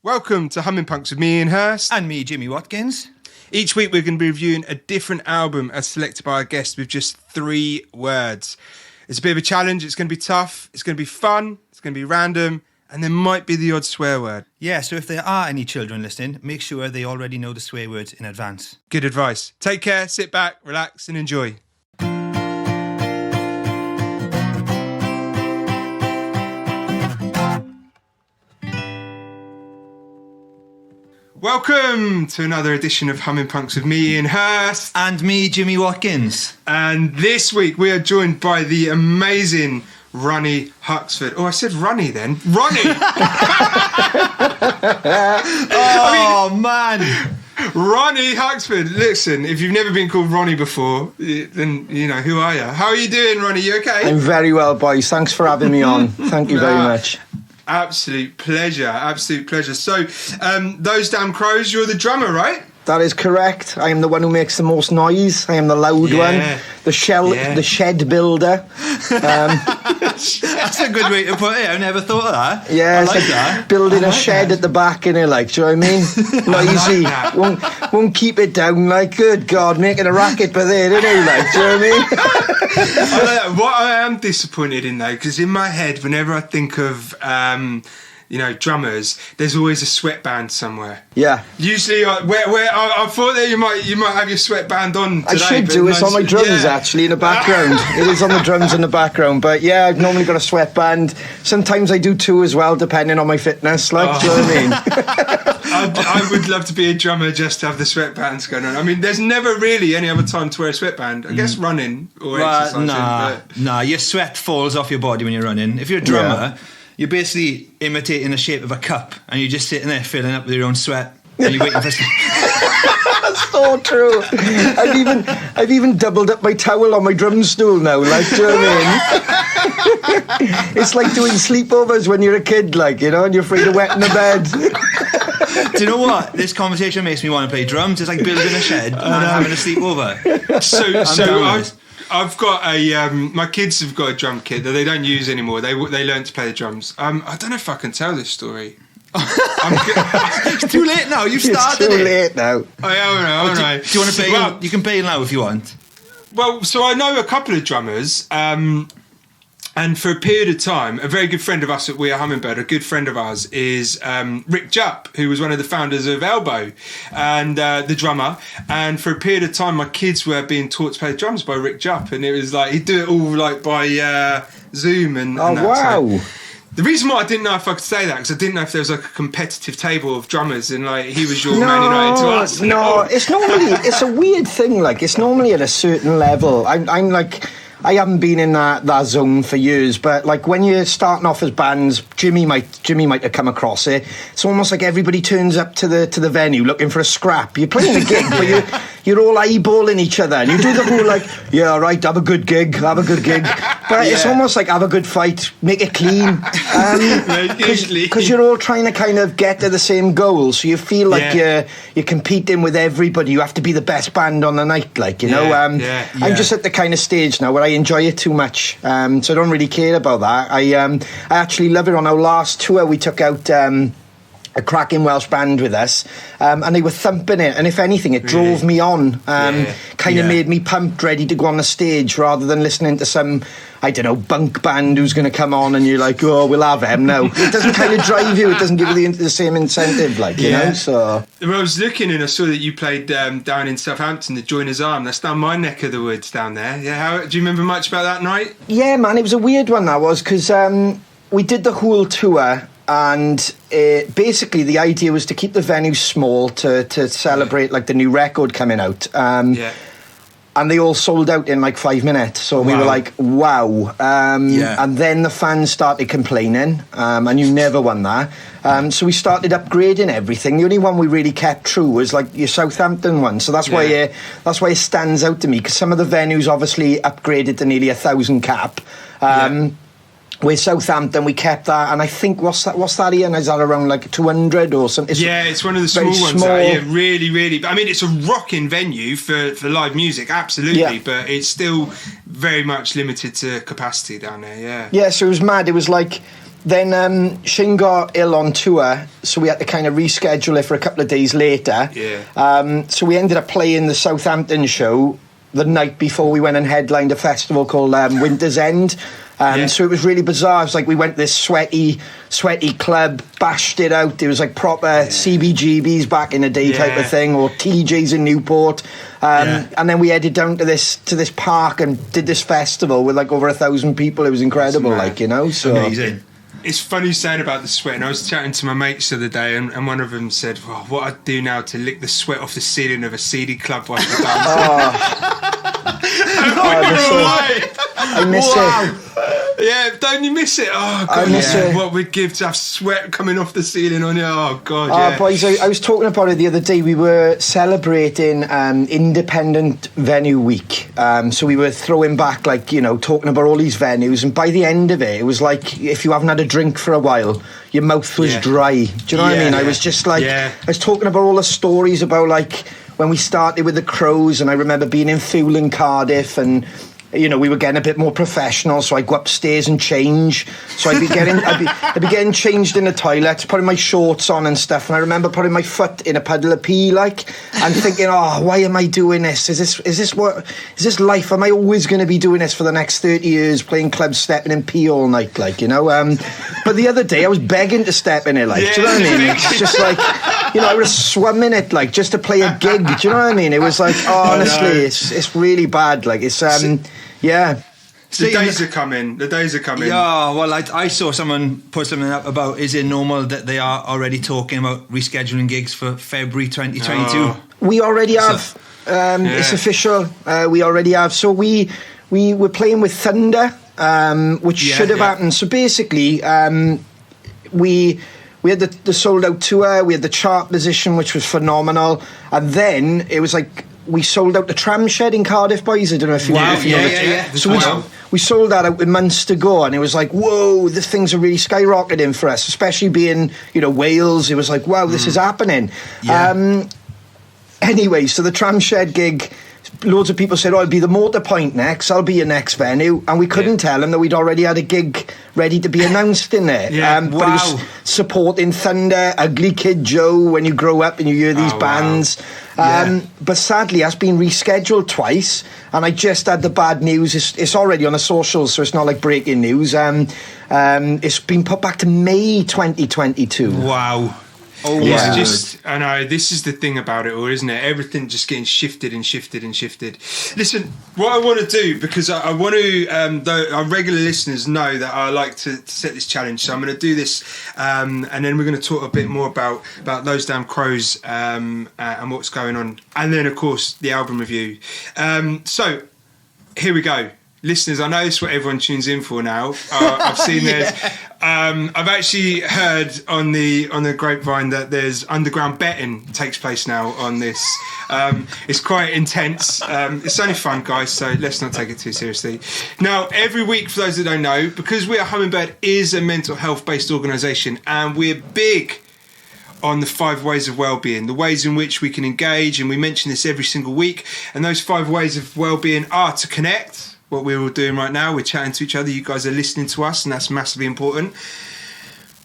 Welcome to Humming Punks with me, Ian Hurst. And me, Jimmy Watkins. Each week we're going to be reviewing a different album as selected by a guest with just 3 words. It's a bit of a challenge, it's going to be tough, it's going to be fun, it's going to be random, and there might be the odd swear word. Yeah, so if there are any children listening, make sure they already know the swear words in advance. Good advice. Take care, sit back, relax and enjoy. Welcome to another edition of Humming Punks with me, Ian Hurst. And me, Jimmy Watkins. And this week we are joined by the amazing Ronnie Huxford. Oh, I said Ronnie then. Ronnie! Man! Ronnie Huxford. Listen, if you've never been called Ronnie before, then, you know, who are you? How are you doing, Ronnie? You okay? I'm very well, boys. Thanks for having me on. Thank you very much. Absolute pleasure, absolute pleasure. So, those damn crows, you're the drummer, right? That is correct. I am the one who makes the most noise. I am the loud one, the shed builder. That's a good way to put it. I never thought of that. Yeah, I like that. Building a shed at the back, innit, like, do you know what I mean? Noisy. Won't keep it down, like, good God, making a racket by there, innit, like, do you know what I mean? What I am disappointed in, though, because in my head, whenever I think of drummers, there's always a sweatband somewhere. Yeah. Usually, I thought that you might have your sweatband on today. I should do. It's on my drums, actually, in the background. It is on the drums in the background. But yeah, I've normally got a sweatband. Sometimes I do 2 as well, depending on my fitness. Like, do you know what I mean? I would love to be a drummer just to have the sweatbands going on. I mean, there's never really any other time to wear a sweatband. I guess running or exercising. Nah, your sweat falls off your body when you're running. If you're a drummer... Yeah. You're basically imitating the shape of a cup and you're just sitting there filling up with your own sweat and you're waiting for... That's so true. I've even doubled up my towel on my drum stool now, like, do you know what I mean? It's like doing sleepovers when you're a kid, like, you know, and you're afraid of wetting the bed. Do you know what? This conversation makes me want to play drums. It's like building a shed and having a sleepover. I've got my kids have got a drum kit that they don't use anymore. They learn to play the drums. I don't know if I can tell this story. It's too late now. You've started it. It's too late now. I know. Do you want to play? Well, you can play now if you want. Well, so I know a couple of drummers. And for a period of time, a very good friend of us at We Are Hummingbird, a good friend of ours, is Rick Jupp, who was one of the founders of Elbow, and the drummer. And for a period of time, my kids were being taught to play drums by Rick Jupp, and it was like he'd do it all like by Zoom and that. Wow. So the reason why I didn't know if I could say that, because I didn't know if there was like a competitive table of drummers, and like he was your Man United to us. No, it's a weird thing. Like, it's normally at a certain level. I'm like, I haven't been in that zone for years, but like when you're starting off as bands, Jimmy might have come across it. It's almost like everybody turns up to the venue looking for a scrap. You're playing a gig, but you're all eyeballing each other, and you do the whole like, yeah, right, have a good gig. But it's almost like have a good fight, make it clean, because you're all trying to kind of get to the same goal. So you feel like you're competing with everybody. You have to be the best band on the night, like, you know. I'm just at the kind of stage now where I enjoy it too much, so I don't really care about that. I actually love it. On our last tour, we took out a cracking Welsh band with us, and they were thumping it, and if anything, it drove me on, made me pumped, ready to go on the stage, rather than listening to some, I don't know, bunk band who's going to come on and you're like, oh, we'll have them. No, it doesn't kind of drive you, it doesn't give you the same incentive, like, you know. So well, I was looking and I saw that you played down in Southampton, the Joiner's Arm. That's down my neck of the woods down there. Yeah, do you remember much about that night? Yeah, man, it was a weird one, that was, because we did the whole tour. And basically the idea was to keep the venue small to celebrate like the new record coming out. And they all sold out in like 5 minutes. So we were like, wow. And then the fans started complaining, and you never won that. So we started upgrading everything. The only one we really kept true was like your Southampton one. So that's why it stands out to me, because some of the venues obviously upgraded to nearly 1,000 cap. With Southampton, we kept that, and I think what's that Ian? Is that around like 200 or something? It's one of the small ones. Really. I mean, it's a rocking venue for live music, absolutely, but it's still very much limited to capacity down there. Yeah. So it was mad. It was like Shane got ill on tour, so we had to kind of reschedule it for a couple of days later. Yeah. So we ended up playing the Southampton show the night before we went and headlined a festival called Winter's End. So it was really bizarre. It was like we went to this sweaty club, bashed it out. It was like proper CBGBs back in the day type of thing, or TJs in Newport. And then we headed down to this park and did this festival with like over 1,000 people. It was incredible, So amazing. It's funny saying about the sweat, and I was chatting to my mates the other day, and one of them said, well, what I'd do now to lick the sweat off the ceiling of a seedy club while we're dancing. I miss it. Yeah, don't you miss it? Oh, God, I miss it. What we'd give to have sweat coming off the ceiling on you. Oh, God, yeah. Boys, I was talking about it the other day. We were celebrating Independent Venue Week. So we were throwing back, talking about all these venues. And by the end of it, it was like if you haven't had a drink for a while, your mouth was dry. Do you know what I mean? I was just I was talking about all the stories about, when we started with the Crows, and I remember being in Fuel in Cardiff, and we were getting a bit more professional, so I'd go upstairs and change. So I'd be getting changed in the toilet, putting my shorts on and stuff. And I remember putting my foot in a puddle of pee, and thinking, why am I doing this? Is this life? Am I always going to be doing this for the next 30 years, playing clubs, stepping in pee all night, But the other day I was begging to step in it, do you know what I mean? It's just I would have swum in it, just to play a gig. Do you know what I mean? It was honestly, it's really bad. Yeah. The days are coming. Yeah, well, I saw someone put something up about, is it normal that they are already talking about rescheduling gigs for February 2022? Oh. We already have. It's official. We already have. So we were playing with Thunder, which should have happened. So basically, we had the sold out tour, we had the chart position, which was phenomenal, and then it was we sold out the Tram Shed in Cardiff, boys. I don't know if you know. Yeah. So we sold that out with months to go, and it was whoa, the things are really skyrocketing for us, especially being, Wales. It was wow, this is happening. Yeah. Anyway, so the Tram Shed gig, loads of people said, I'll be the Motor Point next, I'll be your next venue, and we couldn't tell them that we'd already had a gig ready to be announced in there. But it was supporting Thunder, Ugly Kid Joe, when you grow up and you hear these bands. But sadly, that's been rescheduled twice, and I just had the bad news. It's already on the socials, so it's not breaking news. It's been put back to May 2022. Wow. Oh, yeah. I know, this is the thing about it all, isn't it? Everything just getting shifted and shifted and shifted. Listen, what I want to do, because I want to, our regular listeners know that I like to set this challenge, so I'm going to do this, and then we're going to talk a bit more about Those Damn Crows and what's going on, and then, of course, the album review. So, here we go. Listeners, I know this is what everyone tunes in for now. I've seen this. I've actually heard on the grapevine that there's underground betting takes place now on this. It's quite intense. It's only fun, guys, so let's not take it too seriously. Now, every week, for those that don't know, because We Are Hummingbird is a mental health-based organisation, and we're big on the 5 ways of well-being, the ways in which we can engage, and we mention this every single week. And those 5 ways of well-being are to connect. What we're all doing right now, we're chatting to each other, you guys are listening to us, and that's massively important.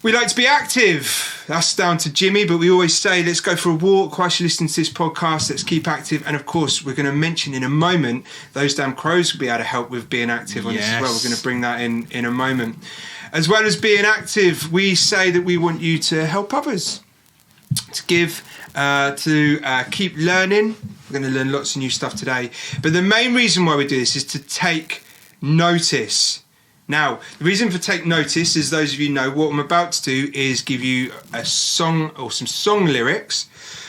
We like to be active, that's down to Jimmy, but we always say let's go for a walk whilst you're listening to this podcast, let's keep active. And of course, we're going to mention in a moment, Those Damn Crows will be able to help with being active on this as well. We're going to bring that in a moment. As well as being active, we say that we want you to help others, to give, to keep learning. We're going to learn lots of new stuff today. But the main reason why we do this is to take notice. Now, the reason for take notice, as those of you know, what I'm about to do is give you a song or some song lyrics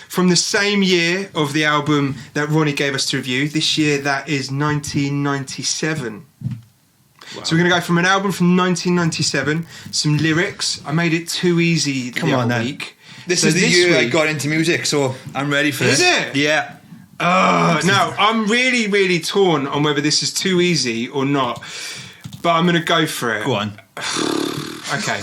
from the same year of the album that Ronnie gave us to review. This year, that is 1997. Wow. So we're going to go from an album from 1997, some lyrics. I made it too easy the other week. This is the year I got into music, so I'm ready for this. Is it? Yeah. Now, I'm really, really torn on whether this is too easy or not, but I'm going to go for it. Go on. Okay.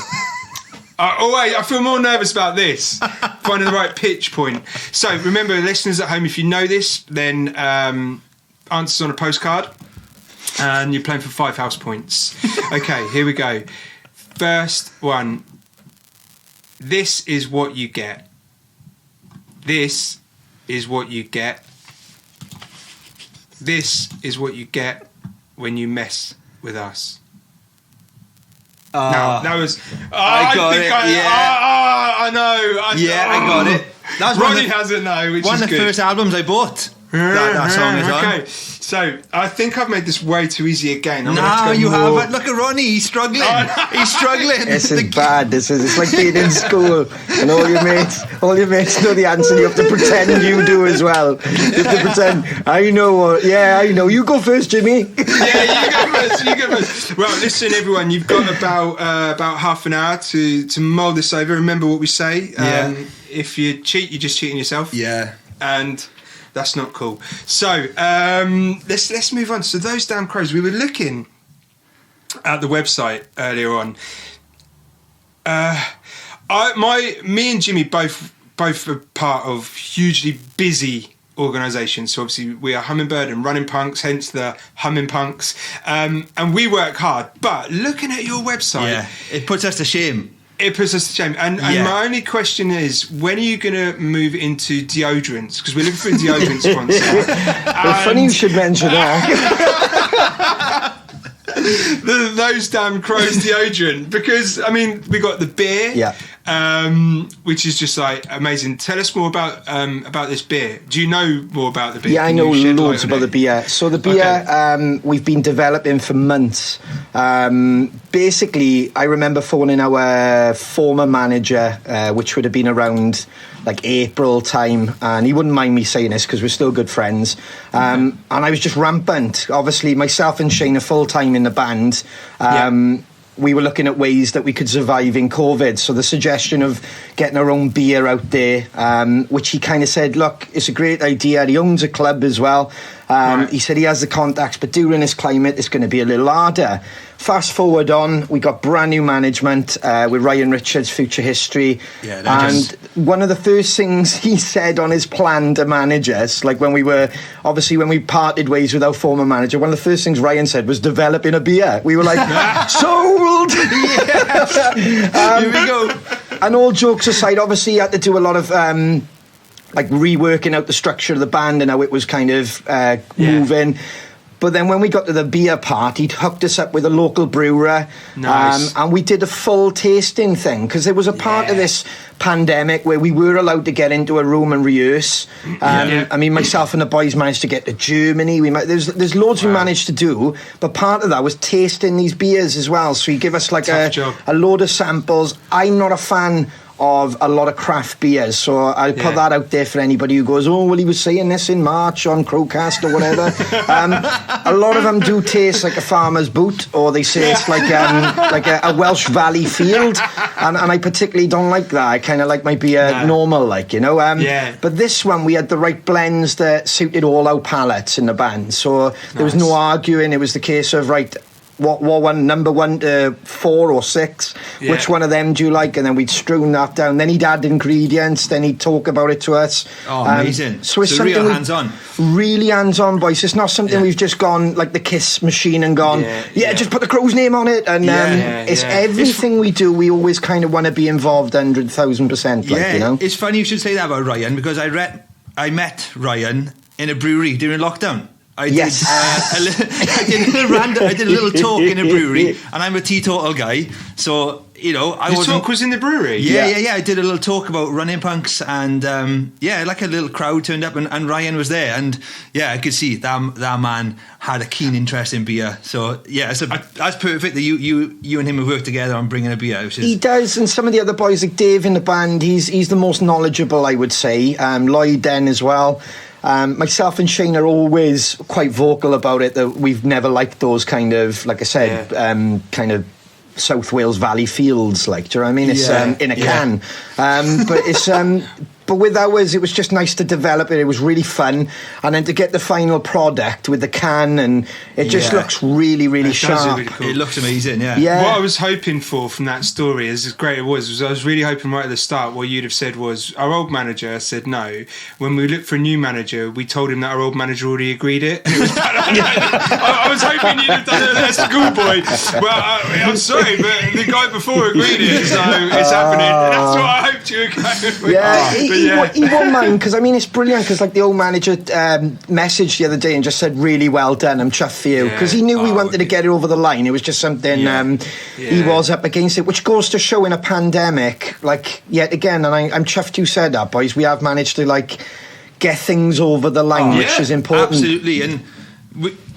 I feel more nervous about this, finding the right pitch point. So, remember, listeners at home, if you know this, then answers on a postcard, and you're playing for 5 house points. Okay, here we go. First one. This is what you get. This is what you get. This is what you get when you mess with us. Now, that was... I got it, I know. I got it. That was Ronnie has it now, which is good. One of the first albums I bought. That song is on. Okay, so I think I've made this way too easy again. No, you haven't. Look at Ronnie. He's struggling. He's struggling. This is bad. It's like being in school and all your mates know the answer. And you have to pretend you do as well. You have to pretend. I know. I know. You go first, Jimmy. Yeah, you go first. Well, listen, everyone. You've got about half an hour to mull this over. Remember what we say. If you cheat, you're just cheating yourself. Yeah. And that's not cool. So let's move on. So those damn crows. We were looking at the website earlier on. Me and Jimmy both are part of hugely busy organisations. So obviously we are Hummingbird and Running Punks, hence the Humming Punks. And we work hard. But looking at your website, it puts us to shame. It puts us to shame. And my only question is, when are you going to move into deodorants? Because we're looking for a deodorant sponsor. It's funny you should mention that. Those damn crows deodorant. Because, I mean, we got the beer, which is just like amazing. Tell us more about this beer. Do you know more about the beer? Yeah, I know loads about the beer. So the beer we've been developing for months. Basically, I remember phoning our former manager, which would have been around like April time, and he wouldn't mind me saying this because we're still good friends. And I was just rampant. Obviously, myself and Shane are full-time in the band. We were looking at ways that we could survive in COVID. So the suggestion of getting our own beer out there, which he kind of said, look, it's a great idea. He owns a club as well. He said he has the contacts, but during this climate, it's going to be a little harder. Fast forward on, we got brand new management with Ryan Richards, Future History. And one of the first things he said on his plan to manage us, like when we parted ways with our former manager, one of the first things Ryan said was developing a beer. We were like, sold! Here we go. And all jokes aside, obviously you had to do a lot of like reworking out the structure of the band and how it was kind of moving. But then when we got to the beer part, he'd hooked us up with a local brewer. Nice. And we did a full tasting thing because there was a part of this pandemic where we were allowed to get into a room and rehearse. I mean, myself and the boys managed to get to Germany. There's loads we managed to do, but part of that was tasting these beers as well. So he gave us like a load of samples. I'm not a fan of a lot of craft beers, so I'll put that out there for anybody who goes, oh well, he was saying this in March on Crowcast or whatever. A lot of them do taste like a farmer's boot, or they say it's like a Welsh Valley field, and I particularly don't like that. I kind of like my beer normal, like, you know. But this one, we had the right blends that suited all our palates in the band, so there was no arguing. It was the case of, right, what one, number 1 to 4 or 6, which one of them do you like? And then we'd strewn that down. Then he'd add ingredients, then he'd talk about it to us. Amazing. So it's something real hands-on. Really hands-on, boys. It's not something we've just gone like the Kiss machine and gone, just put the crow's name on it. And it's everything we do, we always kind of want to be involved 100,000%. Like, you know? It's funny you should say that about Ryan, because I met Ryan in a brewery during lockdown. I did a little talk in a brewery, and I'm a teetotal guy, so you know talk was in the brewery. Yeah. I did a little talk about Running Punks, and like a little crowd turned up, and Ryan was there, and I could see that man had a keen interest in beer. So that's perfect that you and him have worked together on bringing a beer out. He does, and some of the other boys like Dave in the band, he's the most knowledgeable, I would say. Lloyd Den as well. Myself and Shane are always quite vocal about it, that we've never liked those kind of, like I said, kind of South Wales Valley fields, like, do you know what I mean? It's in a can. But it's But with ours, it was just nice to develop it. It was really fun. And then to get the final product with the can, and it just looks really, really sharp. Really cool. It looks amazing, yeah. What I was hoping for from that story, as great it was I was really hoping right at the start what you'd have said was, our old manager said no. When we looked for a new manager, we told him that our old manager already agreed it. And it was, I was hoping you'd have done a schoolboy. Well, I'm sorry, but the guy before agreed it, so it's happening. That's what I hoped you were going with. Yeah, he won't mind, because I mean it's brilliant, because like the old manager messaged the other day and just said really well done, I'm chuffed for you, because he knew we wanted to get it over the line. It was just something he was up against it, which goes to show in a pandemic, like yet again, and I'm chuffed you said that, boys, we have managed to like get things over the line, which is important. Absolutely. And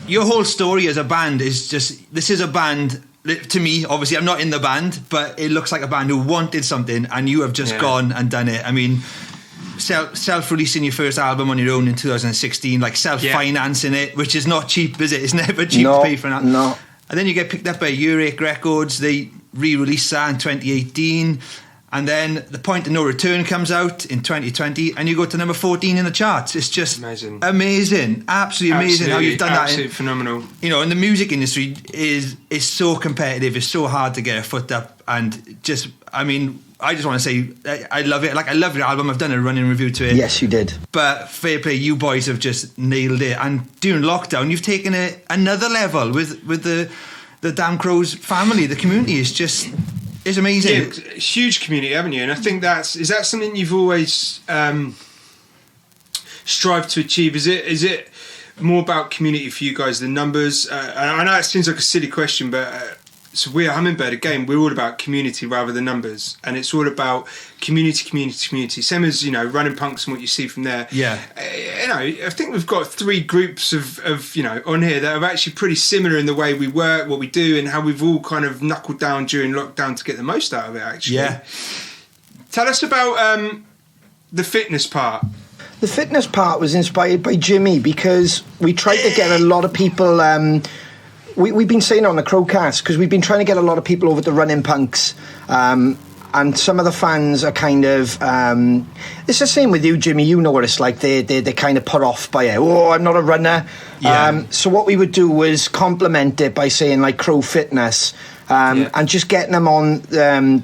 your whole story as a band is just, this is a band, to me, obviously I'm not in the band, but it looks like a band who wanted something, and you have just gone and done it. I mean, self-releasing your first album on your own in 2016, like self-financing it, which is not cheap, is it? It's never cheap to pay for that. No. And then you get picked up by Earache Records, they re-released that in 2018, and then The Point of No Return comes out in 2020, and you go to number 14 in the charts. It's just amazing, absolutely amazing how you've done that. Absolutely phenomenal. You know, and the music industry is so competitive. It's so hard to get a foot up, and just, I mean, I just want to say I love it. Like, I love your album. I've done a running review to it. Yes, you did. But fair play, you boys have just nailed it. And during lockdown, you've taken it another level with the Damn Crows family. The community is just... It's amazing. Yeah, huge community, haven't you? And I think is that something you've always strived to achieve? Is it more about community for you guys than numbers? And I know it seems like a silly question, but so we're Hummingbird, again, we're all about community rather than numbers, and it's all about community. Same as, you know, running punks and what you see from there. Yeah. You know, I think we've got three groups of you know, on here that are actually pretty similar in the way we work, what we do, and how we've all kind of knuckled down during lockdown to get the most out of it, actually. Yeah. Tell us about the fitness part. The fitness part was inspired by Jimmy, because we tried to get a lot of people... We've been saying on the Crowcast, because we've been trying to get a lot of people over to Running Punks, and some of the fans are kind of... it's the same with you, Jimmy. You know what it's like. They're kind of put off by it. Oh, I'm not a runner. Yeah. So what we would do was complement it by saying, like, Crow Fitness, and just getting them on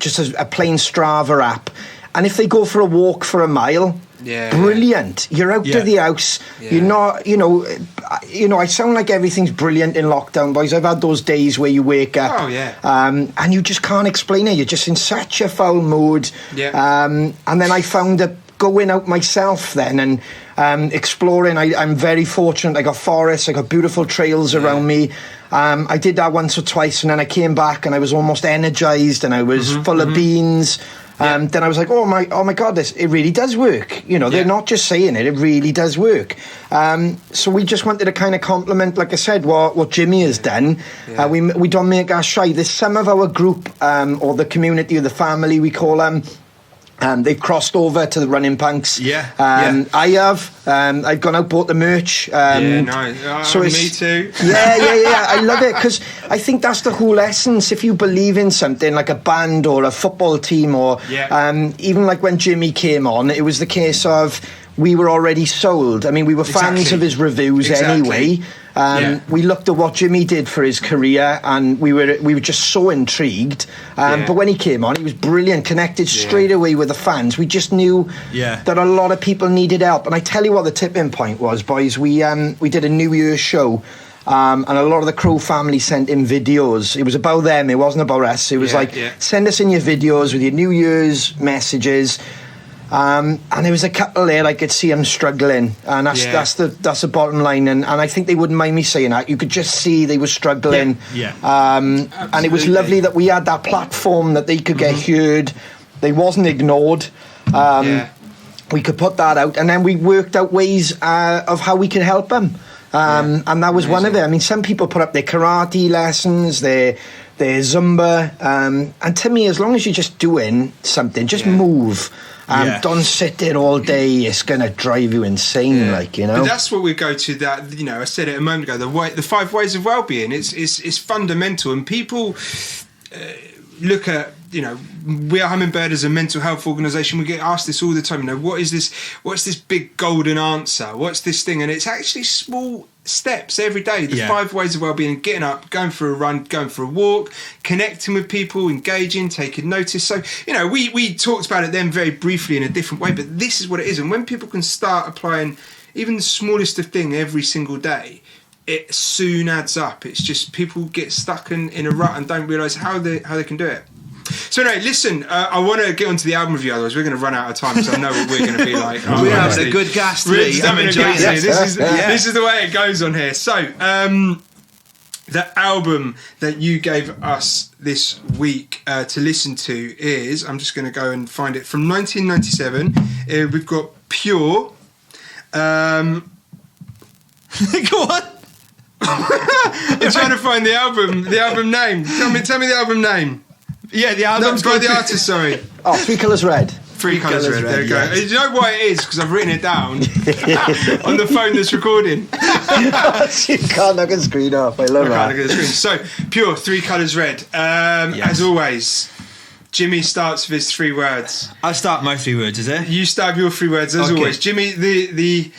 just a plain Strava app. And if they go for a walk for a mile... brilliant. You're out of the house. You're not, you know, I sound like everything's brilliant in lockdown, boys. I've had those days where you wake up and you just can't explain it. You're just in such a foul mood. And then I found that going out myself then and exploring, I'm very fortunate. I got forests, I got beautiful trails around me. I did that once or twice, and then I came back and I was almost energized, and I was full of beans. Then I was like, oh my God, it really does work. You know, they're not just saying it really does work. So we just wanted to kind of compliment, like I said, what Jimmy has done. We don't make us shy. There's some of our group, or the community, or the family, we call them, they've crossed over to the Running Punks. I have. I've gone out, bought the merch. So me too. I love it, because I think that's the whole essence. If you believe in something, like a band or a football team, or even like when Jimmy came on, it was the case of we were already sold. I mean, we were fans of his reviews anyway. We looked at what Jimmy did for his career, and we were just so intrigued. But when he came on, he was brilliant, connected straight away with the fans. We just knew that a lot of people needed help. And I tell you what the tipping point was, boys. We did a New Year's show, and a lot of the Crow family sent in videos. It was about them, it wasn't about us. It was send us in your videos with your New Year's messages. And there was a couple there, I could see them struggling, and that's the bottom line. And I think they wouldn't mind me saying that. You could just see they were struggling. And it was lovely that we had that platform that they could get heard. They wasn't ignored. We could put that out, and then we worked out ways of how we could help them. And that was one of it. I mean, some people put up their karate lessons, their Zumba, and to me, as long as you're just doing something, just move. Don't sit there all day. It's going to drive you insane, like, you know. But that's what we go to. That, you know, I said it a moment ago. The 5 ways of well-being. It's fundamental, and people look at you know, We Are Hummingbird as a mental health organisation, we get asked this all the time, you know, what's this big golden answer? What's this thing? And it's actually small steps every day. The 5 ways of wellbeing: getting up, going for a run, going for a walk, connecting with people, engaging, taking notice. So, you know, we talked about it then very briefly in a different way, but this is what it is. And when people can start applying even the smallest of thing every single day, it soon adds up. It's just people get stuck in a rut and don't realise how they can do it. So anyway, listen, I want to get onto the album review, otherwise we're going to run out of time, because I know what we're going to be like. We're having a good gas today. I'm enjoying it. This is the way it goes on here. So, the album that you gave us this week to listen to is, I'm just going to go and find it, from 1997. We've got Pure. Go on. I'm trying to find the album name. Tell me the album name. Yeah, the album. No, by the artist, sorry. Oh, Three Colours Red. Three Colours Red. There you go. Do you know why it is? Because I've written it down on the phone that's recording. You can't look at the screen off. I love that. Can't look at the screen. So, Pure, Three Colours Red. As always, Jimmy starts with his 3 words. I'll start my 3 words, is it? You start your 3 words, as always. Jimmy, the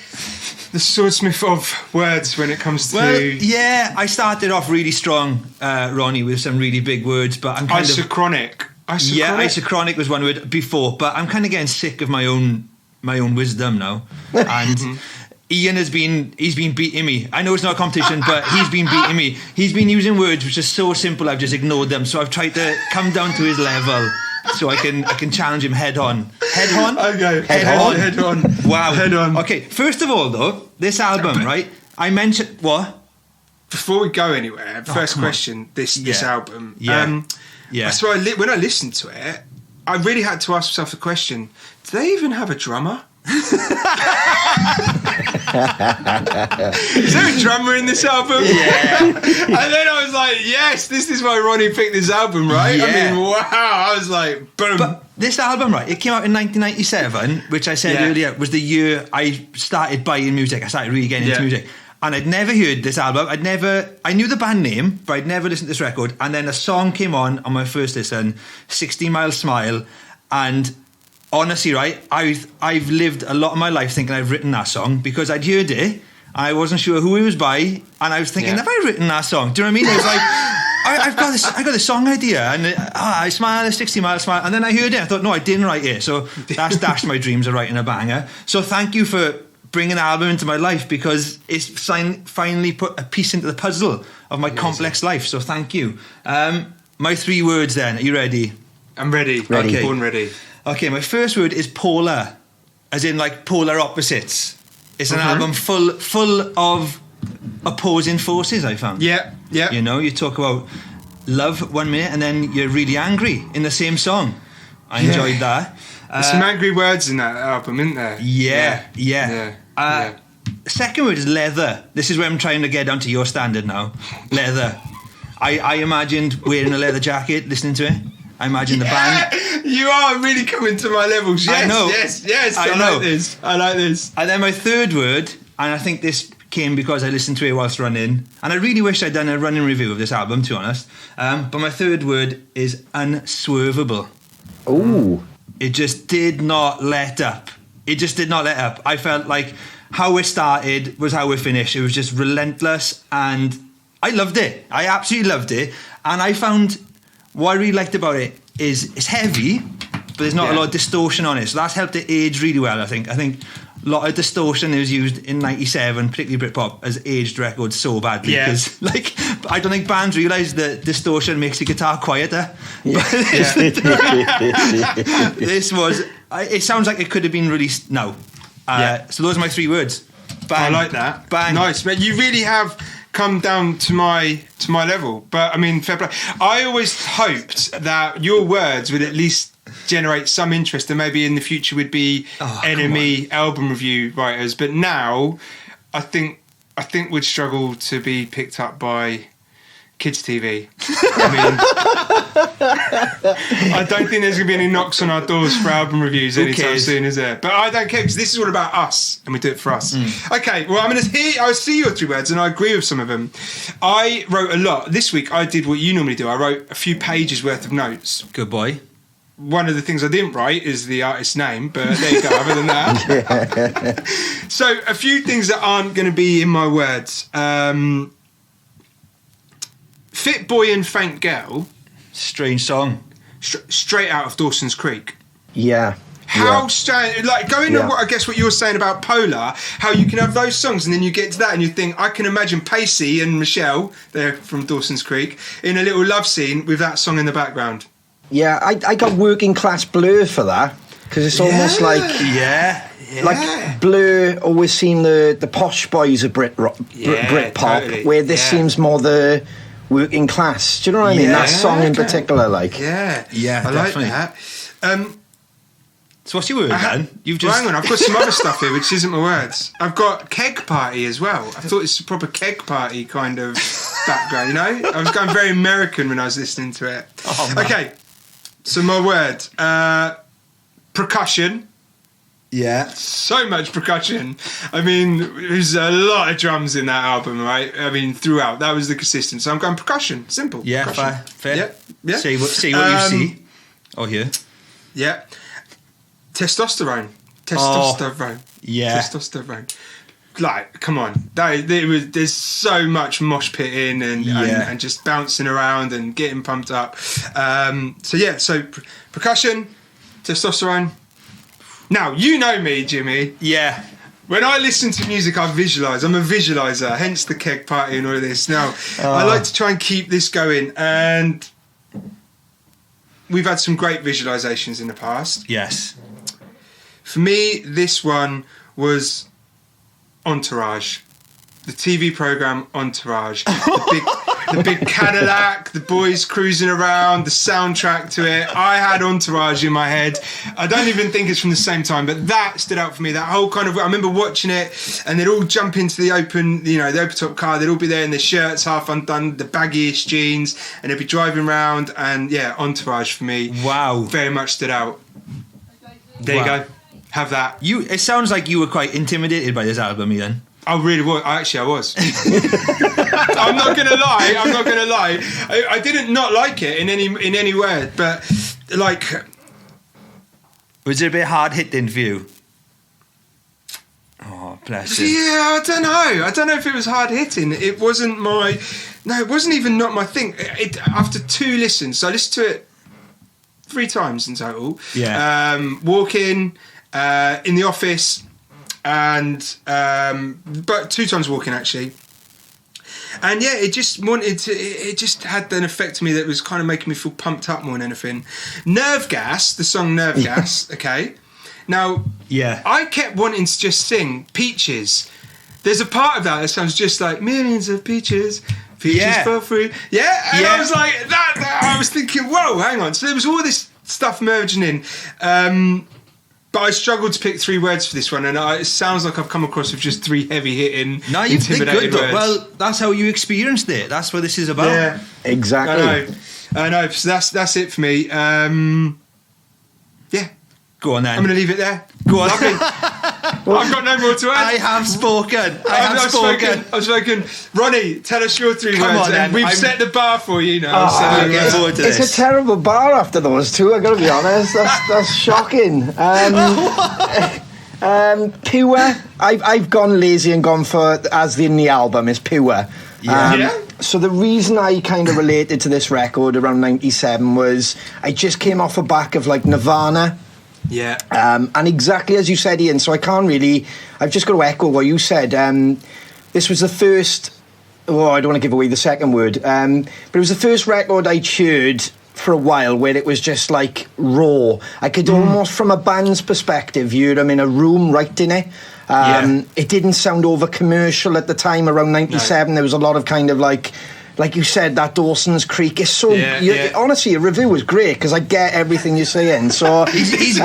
swordsmith of words when it comes to... Well, yeah, I started off really strong, Ronnie, with some really big words, but I'm kind Isochronic. Yeah, isochronic was one word before, but I'm kind of getting sick of my own wisdom now. And Ian he's been beating me. I know it's not a competition, but he's been beating me. He's been using words which are so simple, I've just ignored them. So I've tried to come down to his level, so I can challenge him head on. Head on? Okay. Head on. Wow. Head on. Okay, first of all, though, this album, right? I mentioned... What? Before we go anywhere, first question, this album. Yeah. So when I listened to it, I really had to ask myself the question, do they even have a drummer? Is there a drummer in this album? Yeah. And then I was like, yes, this is why Ronnie picked this album, right? Yeah. I mean, wow. I was like, boom. But this album, right, it came out in 1997, which I said earlier was the year I started buying music. I started really getting into music. And I'd never heard this album. I knew the band name, but I'd never listened to this record. And then a song came on my first listen, 16 Mile Smile. And honestly, right, I've lived a lot of my life thinking I've written that song, because I'd heard it, and I wasn't sure who it was by, and I was thinking, have I written that song? Do you know what I mean? It was like, I got this song idea, and I smile, 60 Mile Smile, and then I heard it, I thought, no, I didn't write it. So that's dashed my dreams of writing a banger. So thank you for bringing an album into my life, because it's finally put a piece into the puzzle of my complex life. So thank you. My 3 words then. Are you ready? I'm ready. Okay. Born ready. Okay, my first word is polar, as in like polar opposites. It's an album full of opposing forces, I found. Yeah. You know, you talk about love 1 minute and then you're really angry in the same song. I enjoyed that. There's some angry words in that album, isn't there? Yeah. Second word is leather. This is where I'm trying to get down to your standard now. Leather. I imagined wearing a leather jacket, listening to it. I imagine the band. You are really coming to my levels. Yes, I know. Yes. I like this. And then my third word, and I think this came because I listened to it whilst running, and I really wish I'd done a running review of this album, to be honest. But my third word is unswervable. Ooh. It just did not let up. I felt like how it started was how it finished. It was just relentless, and I loved it. I absolutely loved it. And I found what I really liked about it is it's heavy, but there's not a lot of distortion on it. So that's helped it age really well, I think. I think a lot of distortion that was used in 97, particularly Britpop, has aged records so badly. Because, I don't think bands realise that distortion makes the guitar quieter. Yeah. This was... It sounds like it could have been released now. So those are my 3 words. Bang. I like that. Bang. Nice, man. You really have come down to my level. But, I mean, fair play. I always hoped that your words would at least generate some interest, and maybe in the future would be enemy album review writers. But now I think would struggle to be picked up by kids' TV. I mean, I don't think there's going to be any knocks on our doors for album reviews anytime soon, is there? But I don't care, because this is all about us, and we do it for us. Okay, well, I'll see your 3 words, and I agree with some of them. I wrote a lot. This week, I did what you normally do. I wrote a few pages worth of notes. Good boy. One of the things I didn't write is the artist's name, but there you go, other than that. So, a few things that aren't going to be in my words. Fit Boy and Faint Girl. Strange song. Straight out of Dawson's Creek. Yeah. How strange, like going on what I guess what you were saying about Polar, how you can have those songs and then you get to that and you think, I can imagine Pacey and Michelle, they're from Dawson's Creek, in a little love scene with that song in the background. Yeah, I got Working Class Blur for that, because it's almost like... Yeah. Like Blur always seem the posh boys of Britpop, totally. Where this seems more the working class. Do you know what I mean? That song in particular, like. Yeah, I definitely. like that. So what's your word, Dan? You've just... Well, hang on, I've got some other stuff here, which isn't my words. I've got keg party as well. I thought it's a proper keg party kind of background, you know? I was going very American when I was listening to it. Oh, man. Okay, so my word. Percussion. Yeah. So much percussion. I mean, there's a lot of drums in that album, right? I mean, throughout. That was the consistency. So I'm going percussion. Simple. Yeah, percussion. fair. Yeah. See what you see. Or hear. Yeah. Testosterone. Yeah. Testosterone. Like, come on. There's so much mosh pitting and just bouncing around and getting pumped up. So percussion, testosterone. Now, you know me, Jimmy. Yeah. When I listen to music, I visualise. I'm a visualiser, hence the keg party and all of this. Now, I like to try and keep this going, and we've had some great visualisations in the past. Yes. For me, this one was Entourage. The TV programme Entourage. The big Cadillac, the boys cruising around, the soundtrack to it. I had Entourage in my head. I don't even think it's from the same time, but that stood out for me. That whole kind of... I remember watching it, and they'd all jump into the open top car. They'd all be there in their shirts, half undone, the baggiest jeans, and they'd be driving around. And yeah, Entourage for me. Wow. Very much stood out. There you go. Have that. It sounds like you were quite intimidated by this album, Ian. I really was. I was. I'm not gonna lie. I didn't not like it in any way, but like, was it a bit hard hitting for you? Oh, bless you. Yeah, I don't know if it was hard hitting. It wasn't my. No, it wasn't even not my thing. After 2 listens, so I listened to it 3 times in total. Yeah. Walking, in the office. And but 2 times walking actually, and yeah, it just had an effect on me that was kind of making me feel pumped up more than anything. Nerve Gas, the song Nerve Gas. Okay, now I kept wanting to just sing Peaches. There's a part of that sounds just like millions of peaches for free. And I was like that. I was thinking, whoa, hang on. So there was all this stuff merging in. But I struggled to pick 3 words for this one, and it sounds like I've come across with just 3 heavy-hitting, intimidating words. Well, that's how you experienced it. That's what this is about. Yeah, exactly. I know. So that's it for me. Yeah. Go on then. I'm going to leave it there. Go on. Lovely. I've got no more to add. I have spoken. I've spoken. Ronnie, tell us your 3 words. And we've set the bar for you now. It's a terrible bar after those 2, I've got to be honest. That's shocking. Pure. I've gone lazy and gone for, as in the album, is Pure. So the reason I kind of related to this record around 97 was I just came off the back of like Nirvana. Yeah. And exactly as you said, Ian, so I've just got to echo what you said. This was the first, I don't want to give away the second word, but it was the first record I'd heard for a while where it was just like raw. I could almost, from a band's perspective, hear them in a room writing it. It didn't sound over commercial at the time, around 97. No. There was a lot of kind of like you said, that Dawson's Creek is so... Honestly, your review was great, because I get everything you're saying, so... he's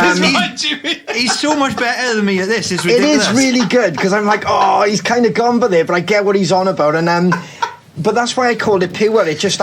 so much better than me at this, it's ridiculous. It is really good, because I'm like, he's kind of gone by there, but I get what he's on about, and but that's why I called it pure. It just,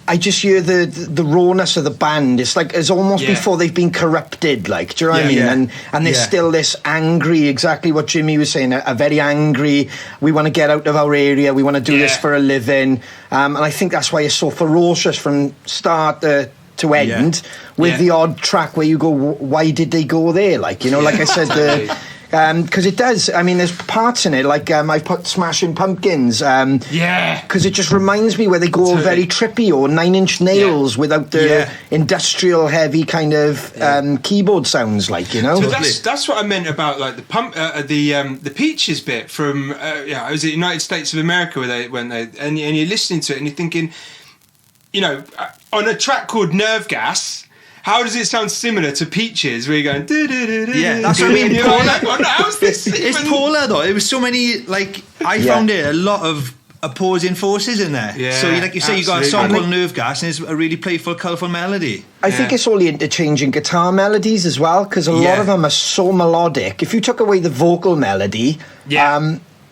I just hear the rawness of the band. It's like it's almost before they've been corrupted. Like, do you know what I mean? Yeah. And there's still this angry. Exactly what Jimmy was saying. A very angry. We want to get out of our area. We want to do this for a living. And I think that's why it's so ferocious from start to end. With the odd track where you go, why did they go there? Like, you know, like I said. Because it does. I mean, there's parts in it, like I put Smashing Pumpkins. Because it just reminds me where they go very trippy, or Nine Inch Nails without the industrial heavy kind of keyboard sounds, like, you know. So that's what I meant about like the Peaches bit from I was at United States of America and you're listening to it and you're thinking, you know, on a track called Nerve Gas. How does it sound similar to Peaches, where you're going... Yeah, that's what I mean. How's this it's polar, though. It was so many... Like, I found it a lot of opposing forces in there. Yeah, so, like you say, you got a song called Nerve Gas, and it's a really playful, colourful melody. I think it's all the interchanging guitar melodies as well, because a lot of them are so melodic. If you took away the vocal melody...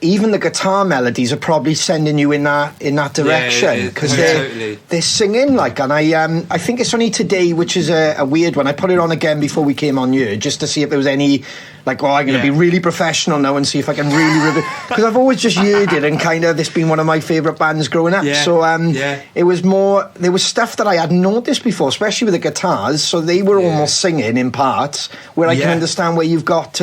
even the guitar melodies are probably sending you in that direction, because they're singing, like, and I think it's only today, which is a weird one. I put it on again before we came on here just to see if there was any, like, I'm going to be really professional now and see if I can really because I've always just heard it and kind of, it's been one of my favourite bands growing up. So it was more, there was stuff that I hadn't noticed before, especially with the guitars, so they were almost singing in parts where I can understand where you've got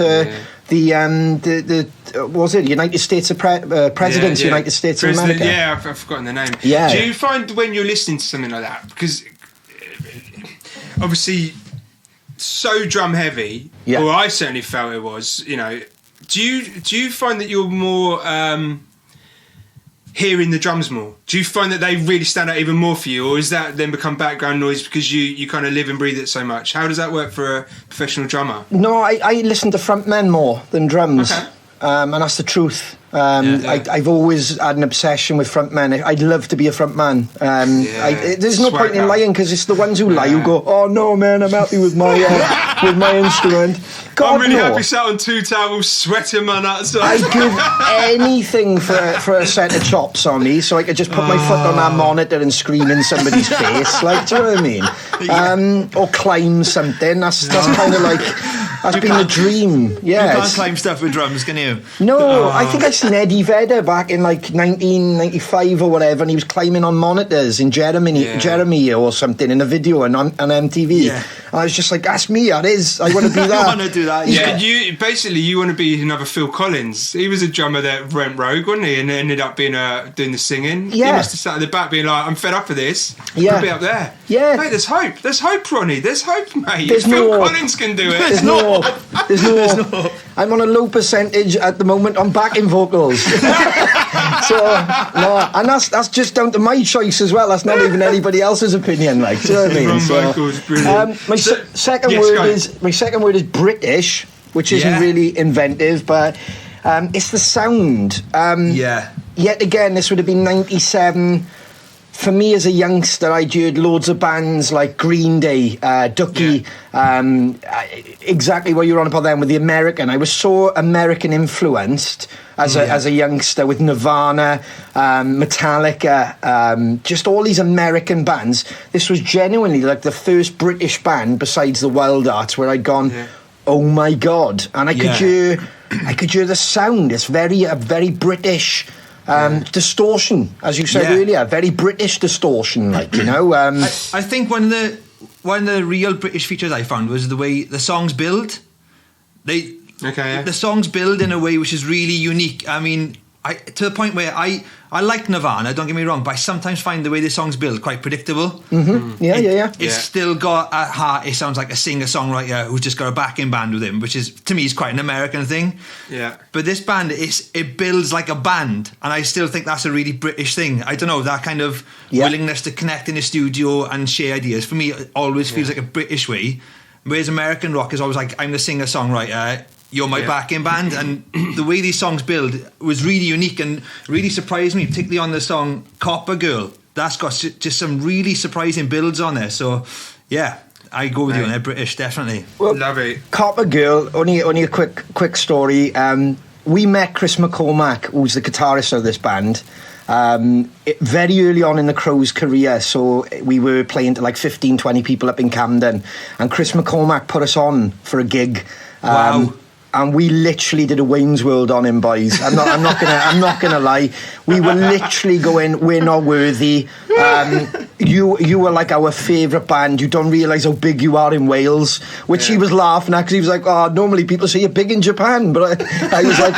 the was it United States of Presidents, United States of America? Yeah, I've forgotten the name. Yeah. Do you find when you're listening to something like that, because obviously so drum heavy, or I certainly felt it was, you know, do you find that you're more hearing the drums more? Do you find that they really stand out even more for you, or is that then become background noise because you kind of live and breathe it so much? How does that work for a professional drummer? No, I listen to frontmen more than drums. Okay. And that's the truth. I've always had an obsession with frontmen. I'd love to be a frontman. There's no point in lying, because it's the ones who lie who go, oh no man, I'm happy with my with my instrument. God, I'm really happy sat on two towels sweating man outside. I'd give anything for a set of chops on me so I could just put my foot on that monitor and scream in somebody's face. Like, do you know what I mean? Or climb something. That's kind of like, that's been the dream. Yeah, you can't climb stuff with drums, can you? No, I think I seen Eddie Vedder back in like 1995 or whatever, and he was climbing on monitors in Jeremy or something in a video on MTV. Yeah. And I was just like, that's me, that is. I want to be that. I want to do that. Yeah. You want to be another Phil Collins. He was a drummer that went rogue, wasn't he? And ended up being doing the singing. Yeah. He must have sat at the back being like, I'm fed up with this. Yeah. I'll be up there. Yeah. Mate, there's hope. There's hope, Ronnie. There's hope, mate. Phil Collins can do it. There's no hope. I'm on a low percentage at the moment on backing vocals. And that's just down to my choice as well. That's not even anybody else's opinion. Like, do you know what I mean? My second word is British, which isn't really inventive, but it's the sound. Yet again, this would have been 97. For me as a youngster, I'd heard loads of bands like Green Day, Ducky, exactly what you were on about then with the American. I was so American influenced as a youngster with Nirvana, Metallica, just all these American bands. This was genuinely like the first British band besides the Wild Arts where I'd gone, oh my God. And I could hear the sound. It's a very British... distortion, as you said earlier, very British distortion, like, you know. I think one of the real British features I found was the way the songs build. The songs build in a way which is really unique. I mean, to the point where I like Nirvana, don't get me wrong, but I sometimes find the way the songs build quite predictable. Mm-hmm. It's still got at heart, it sounds like a singer-songwriter who's just got a backing band with him, which is, to me, is quite an American thing. Yeah. But this band, it builds like a band, and I still think that's a really British thing. I don't know, that kind of willingness to connect in the studio and share ideas, for me, it always feels like a British way. Whereas American rock is always like, I'm the singer-songwriter, you're my backing band, and the way these songs build was really unique and really surprised me, particularly on the song Copper Girl. That's got just some really surprising builds on there. So I go with you on there, British, definitely. Well, love it. Copper Girl, only a quick story. We met Chris McCormack, who's the guitarist of this band. Very early on in the Crows' career, so we were playing to like 15, 20 people up in Camden, and Chris McCormack put us on for a gig. Wow. And we literally did a Wayne's World on him, boys. I'm not gonna lie. We were literally going, we're not worthy. You were like our favourite band. You don't realise how big you are in Wales. Which he was laughing at because he was like, oh, normally people say you're big in Japan, but I was like,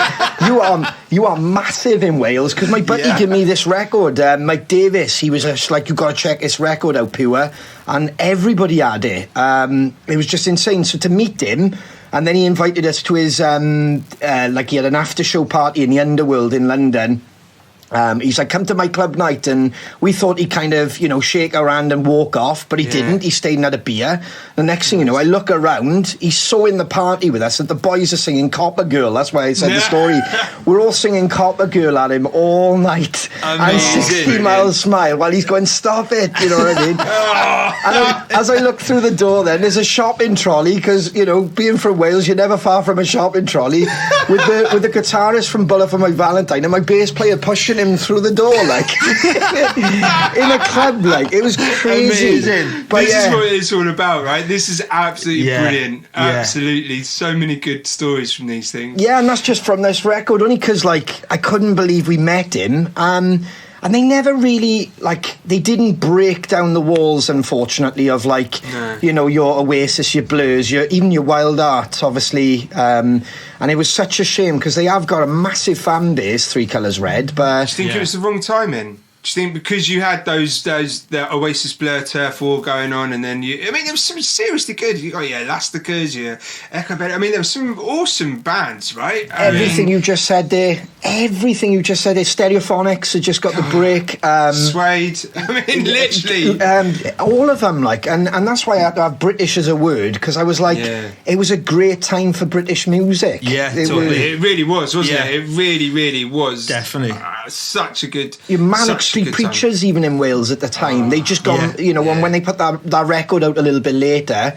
you are massive in Wales. Because my buddy gave me this record, Mike Davis. He was just like, you got to check this record out, Pure. And everybody had it. It was just insane. So to meet him. And then he invited us to his, like he had an after-show party in the Underworld in London. He's like, come to my club night. And we thought he'd kind of, shake our hand and walk off. But he didn't. He stayed and had a beer. The next thing you know, I look around. He's so in the party with us that the boys are singing Copper Girl. That's why I said the story. We're all singing Copper Girl at him all night. Amazing. And 60 Miles Smile while he's going, stop it. You know what I mean? And as I look through the door then, there's a shopping trolley. Because, being from Wales, you're never far from a shopping trolley. with the guitarist from Bullet for My Valentine and my bass player pushing him through the door in a club. It was crazy. Amazing. But this is what it's all about, right? This is absolutely brilliant. Yeah. Absolutely, so many good stories from these things. Yeah, and that's just from this record, only because I couldn't believe we met him. And they never really, they didn't break down the walls, unfortunately, of, your Oasis, your Blurs, even your Wild Arts, obviously. And it was such a shame, because they have got a massive fan base, Three Colours Red, but... Do you think it was the wrong timing? Do you think because you had the Oasis Blur Turf War going on, and then there was some seriously good. You got Elasticas, Echo Bed. There were some awesome bands, right? Everything you just said there, Stereophonics had just got the break. Suede. Literally. All of them, and that's why I had to have British as a word, because I was like, it was a great time for British music. Yeah, totally. It really was, wasn't it? It really, really was. Definitely. Such a good... Manic Street Preachers, even in Wales at the time, they just gone, when they put that record out a little bit later,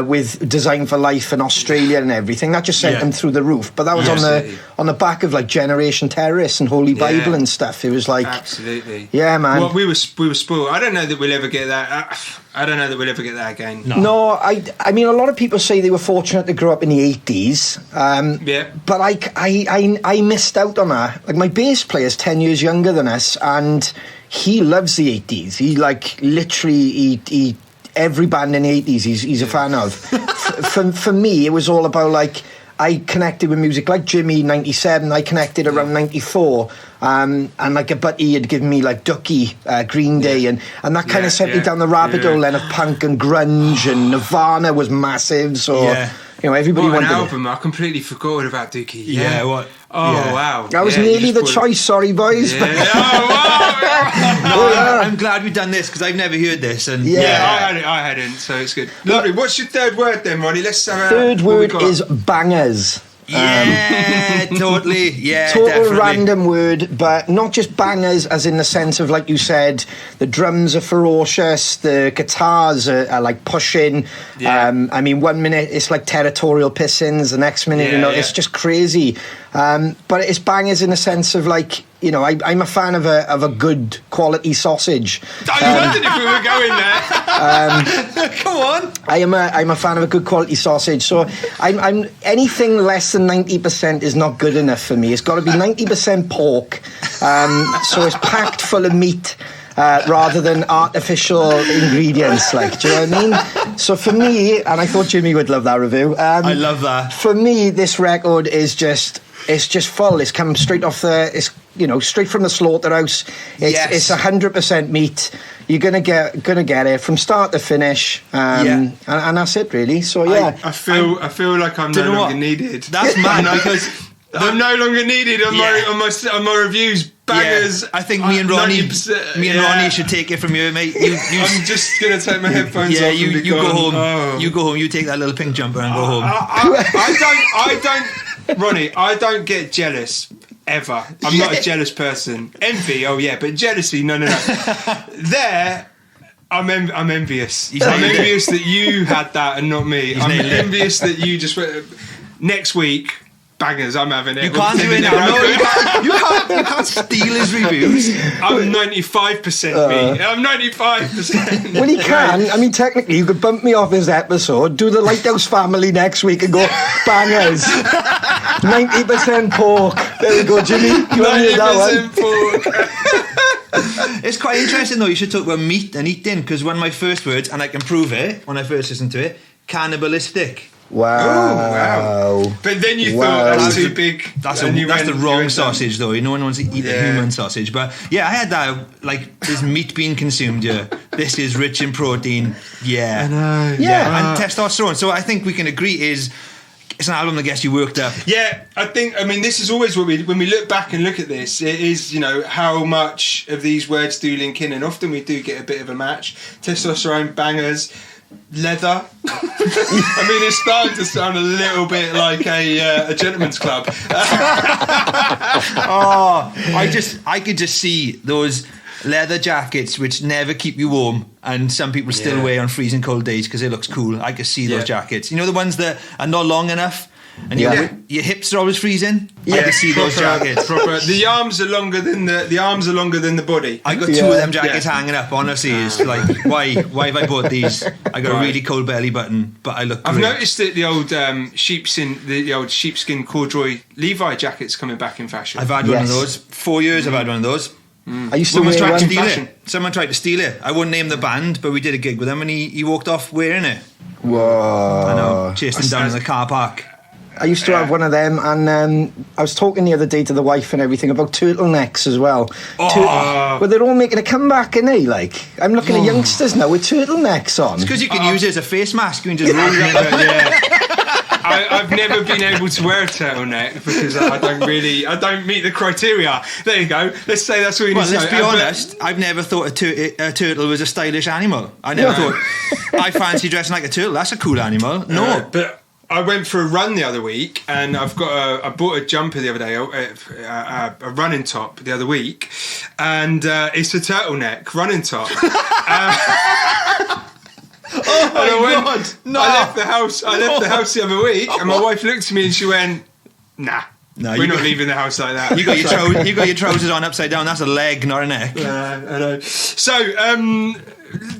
with Design for Life in Australia and everything, that just sent them through the roof. But that was on the back of Generation Terrorists and Holy Bible and stuff. It was absolutely, yeah, man. Well, we were spoiled. I don't know that we'll ever get that. I don't know that we'll ever get that again. No, I mean, a lot of people say they were fortunate to grow up in the 80s. But I missed out on that. My bass player's 10 years younger than us, and he loves the 80s. He literally he every band in the 80s he's a fan of. For me, it was all about I connected with music like Jimmy 97. I connected around 94. And a buddy had given me Ducky, Green Day, and that kind of sent me down the rabbit hole then of punk and grunge, and Nirvana was massive. So everybody what wanted an album. I completely forgot about Dookie. Yeah, what? Oh wow! That was nearly the choice. Sorry, boys. Yeah. Wow. I'm glad we've done this because I've never heard this. And I hadn't, so it's good. Lovely. What's your third word then, Ronnie? Let's third word is bangers. Yeah, totally. Yeah, total definitely. random word, but not just bangers, as in the sense of, like you said, the drums are ferocious, the guitars are pushing. Yeah. 1 minute it's territorial pissings, the next minute it's just crazy. But it's bangers in the sense of I'm a fan of a good quality sausage. I wondered if we were going there. Come on. I'm a fan of a good quality sausage. So I'm anything less than 90% is not good enough for me. It's got to be 90% pork. So it's packed full of meat. Rather than artificial ingredients, do you know what I mean? So for me, and I thought Jimmy would love that review. I love that. For me, this record is just full. It's come straight off straight from the slaughterhouse. It's 100% meat. You're gonna get it from start to finish, and that's it really. So yeah, I feel like I'm no longer needed. That's mad because I'm no longer needed on my reviews. Bangers. Yeah. I think me and Ronnie should take it from you, mate. I'm just gonna take my headphones off. You go home. Oh. You go home. You take that little pink jumper and go home. I don't, Ronnie. I don't get jealous ever. I'm not a jealous person. Envy, but jealousy, no. There, I'm envious. I'm envious that you had that and not me. I'm envious that you just went next week. bangers. I'm having it. You can't do it now. No, you can't steal his reviews. I'm 95% me. I'm 95%. Well, he can. I mean, technically, you could bump me off his episode, do the Lighthouse Family next week, and go bangers. 90% pork. There we go, Jimmy. You want to hear that 90% pork. It's quite interesting though. You should talk about meat and eating, because one of my first words, and I can prove it when I first listened to it, cannibalistic. Wow. But then you thought that's too big. That's the wrong sausage though. No one wants to eat a human sausage. But yeah, I had that, like, this meat being consumed here. This is rich in protein. Yeah. I know. Yeah. And testosterone. So I think we can agree it's an album that gets you worked up. Yeah, I mean, this is always what when we look back and look at this, it is, how much of these words do link in, and often we do get a bit of a match. Testosterone, bangers, leather. I mean, it's starting to sound a little bit like a gentleman's club. I could just see those leather jackets which never keep you warm, and some people still wear on freezing cold days because it looks cool. I could see those jackets. You know, the ones that are not long enough and your hips are always freezing. I could see those jackets. The arms are longer than the body. I got two of them jackets hanging up. Honestly, it's like, why have I bought these? I got a really cold belly button, but I look great. I've noticed that the old sheepskin corduroy Levi jackets coming back in fashion. I've had one of those. 4 years I've had one of those. I used to wear Someone tried to steal it. I won't name the band, but we did a gig with him, and he walked off wearing it. Whoa! I know, chased him down in the car park. I used to have one of them, and I was talking the other day to the wife and everything about turtlenecks as well. But they're all making a comeback, innit? Like, I'm looking at youngsters now with turtlenecks on. It's because you can use it as a face mask. You can just roll it. I've never been able to wear a turtleneck because I don't meet the criteria. There you go. Let's say that's what you need to know. Let's be honest, I've never thought a turtle was a stylish animal. I never thought, I fancy dressing like a turtle. That's a cool animal. No. But I went for a run the other week, and I bought a jumper the other day, a running top the other week, and it's a turtleneck running top. Oh my God! No. I left the house the other week, and my wife looked at me and she went, "Nah, we're not leaving the house like that." You got your trousers on upside down. That's a leg, not a neck. I know. So,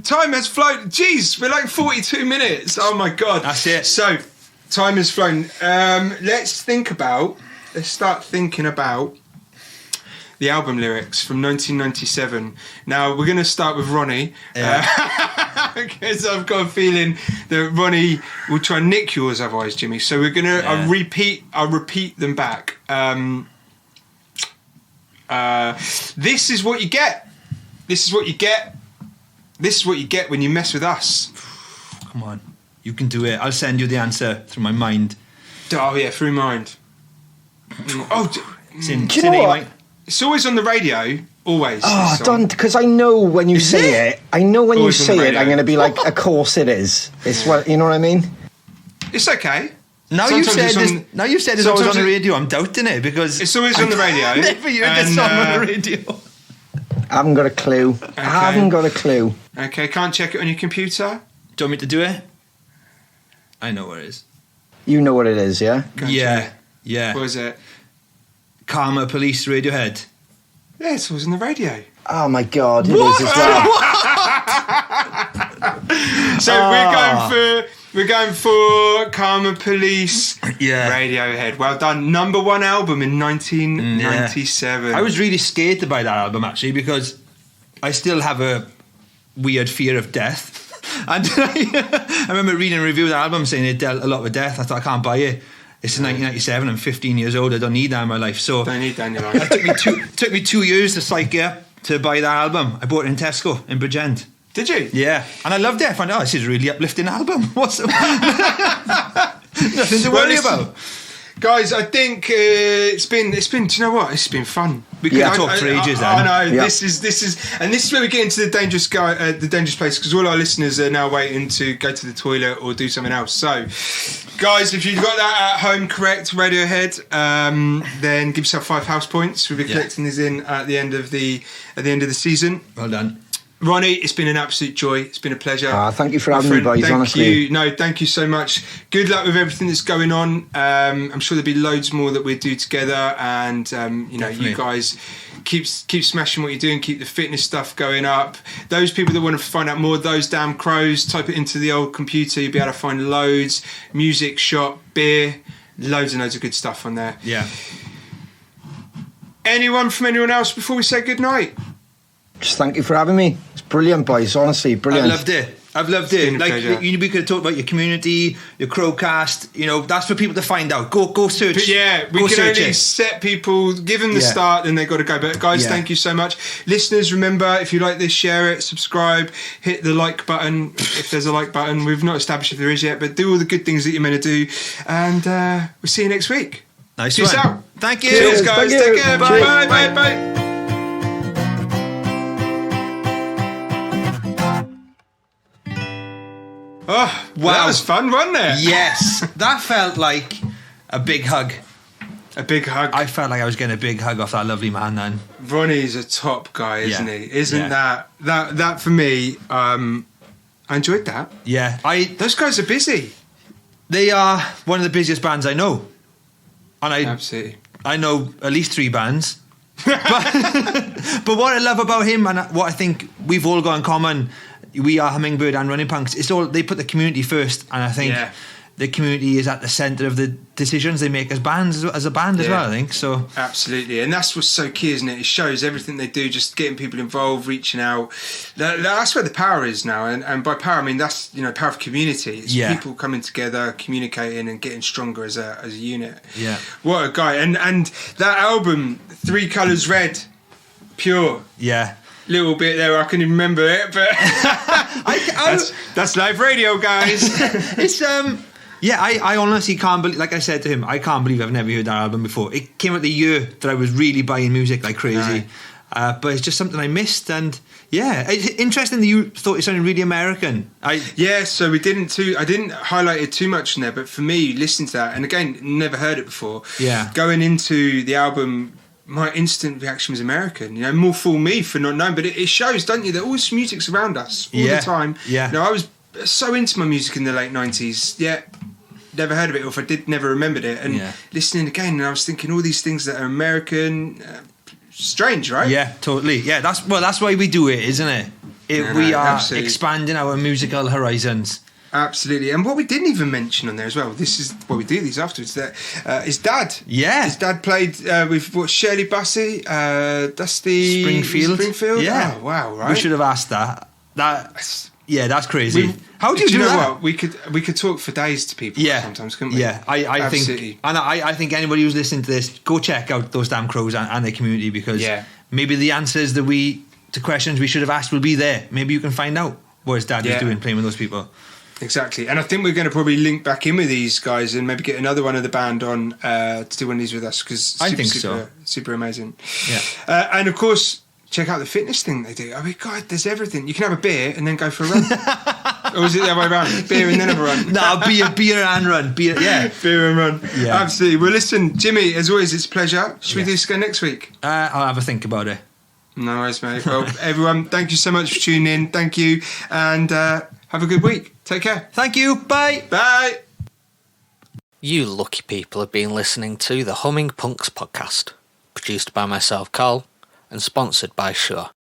time has flown. Jeez, we're like 42 minutes. Oh my God, that's it. So, time has flown. Let's start thinking about the album lyrics from 1997. Now, we're going to start with Ronnie. Because I've got a feeling that Ronnie will try and nick yours otherwise, Jimmy. So we're going to... I'll repeat them back. This is what you get. This is what you get. This is what you get when you mess with us. Come on. You can do it. I'll send you the answer through my mind. Oh, yeah, through mind. It's in what? It's always on the radio, always. Oh, don't, because I know when you say it. I know when you say it, I'm going to be like, of course it is. It's what, you know what I mean? It's okay. Now you've said it's always on the radio, I'm doubting it, because it's always on the radio. I've never heard this song on the radio. I haven't got a clue. Okay. I haven't got a clue. Okay, can't check it on your computer? Do you want me to do it? I know what it is. You know what it is, yeah? Yeah. What is it? Karma Police Radiohead. Yeah, it's always on the radio. Oh my God, it is as well. So we're going for Karma Police Radiohead. Well done. Number one album in 1997. I was really scared to buy that album actually, because I still have a weird fear of death. And I remember reading a review of the album saying it dealt a lot with death. I thought, I can't buy it. It's 1997. I'm 15 years old. I don't need that in my life. So don't need that in your life. It took me 2 years to psych it to buy that album. I bought it in Tesco in Bridgend. Did you? Yeah. And I loved it. I found this is a really uplifting album. What's nothing to worry about. Guys, I think it's been. Do you know what? It's been fun. We could talk for ages. I know. Yeah. This is where we get into the dangerous place, because all our listeners are now waiting to go to the toilet or do something else. So, guys, if you've got that at home, correct Radiohead, then give yourself 5 house points. We'll be collecting these in at the end of the season. Well done. Ronnie, it's been an absolute joy. It's been a pleasure. Thank you for having me, boys, honestly. Thank you so much. Good luck with everything that's going on. I'm sure there'll be loads more that we'll do together. And, you guys keep smashing what you're doing. Keep the fitness stuff going up. Those people that want to find out more of Those Damn Crows, type it into the old computer. You'll be able to find loads. Music, shop, beer, loads and loads of good stuff on there. Yeah. Anyone from anyone else before we say goodnight? Just thank you for having me. It's brilliant, boys. Honestly, brilliant. I've loved it. Like we could have talked about your community, your Crowcast. That's for people to find out. Go search. But yeah, we can only set people, give them the start, and they've got to go. But guys, thank you so much. Listeners, remember, if you like this, share it, subscribe, hit the like button if there's a like button. We've not established if there is yet, but do all the good things that you're meant to do, and we'll see you next week. Nice Peace one. out. Thank you. Cheers, guys. Take care. Bye. Bye. Oh, wow. That was fun, wasn't it? Yes. That felt like a big hug. A big hug. I felt like I was getting a big hug off that lovely man then. Ronnie's a top guy, isn't he? Isn't that for me, I enjoyed that. Yeah. Those guys are busy. They are one of the busiest bands I know. And Absolutely. I know at least 3 bands. but what I love about him, and what I think we've all got in common, we are Hummingbird and Running Punks, it's all, they put the community first, and I think the community is at the centre of the decisions they make as bands, as a band as well, I think. So absolutely, and that's what's so key, isn't it? It shows everything they do, just getting people involved, reaching out. That's where the power is now, and by power I mean that's power of community. It's people coming together, communicating, and getting stronger as a unit. Yeah, what a guy! And that album, 3 Colours Red, pure. Yeah. Little bit there, I can even remember it, but that's live radio, guys. It's I honestly can't believe, like I said to him, I can't believe I've never heard that album before. It came out the year that I was really buying music like crazy, but it's just something I missed. And it's interesting that you thought it sounded really American. So I didn't highlight it too much in there, but for me, listening to that, and again, never heard it before. Going into the album, my instant reaction was American. More fool me for not knowing, but it shows, don't you, that all this music's around us all the time. I was so into my music in the late 90s, never heard of it, or if I did, never remembered it, and listening again, and I was thinking all these things that are American, strange, right? Yeah, totally. Yeah, that's why we do it, isn't it? We are absolutely expanding our musical horizons. Absolutely. And what we didn't even mention on there as well, this is why we do these afterwards, that his dad. Yeah. His dad played with Shirley Bassey, Dusty Springfield. Yeah. Oh, wow, right. We should have asked that. That's crazy. How do you know that? What? We could talk for days to people sometimes, couldn't we? Yeah, I think, and I think anybody who's listening to this, go check out Those Damn Crows and their community, because maybe the answers to questions we should have asked will be there. Maybe you can find out what his dad is doing, playing with those people. Exactly, and I think we're going to probably link back in with these guys and maybe get another one of the band on to do one of these with us, because I think so. Super amazing. Yeah, and of course, check out the fitness thing they do. I mean, God, there's everything. You can have a beer and then go for a run, or is it the other way around? Beer and then have a run. No, beer and run. Beer and run. Yeah, absolutely. Well, listen, Jimmy, as always, it's a pleasure. Should we do this again next week? I'll have a think about it. No worries, mate. Well, everyone, thank you so much for tuning in. Thank you, and have a good week. Take care. Thank you. Bye. Bye. You lucky people have been listening to the Humming Punks podcast, produced by myself, Carl, and sponsored by Shure.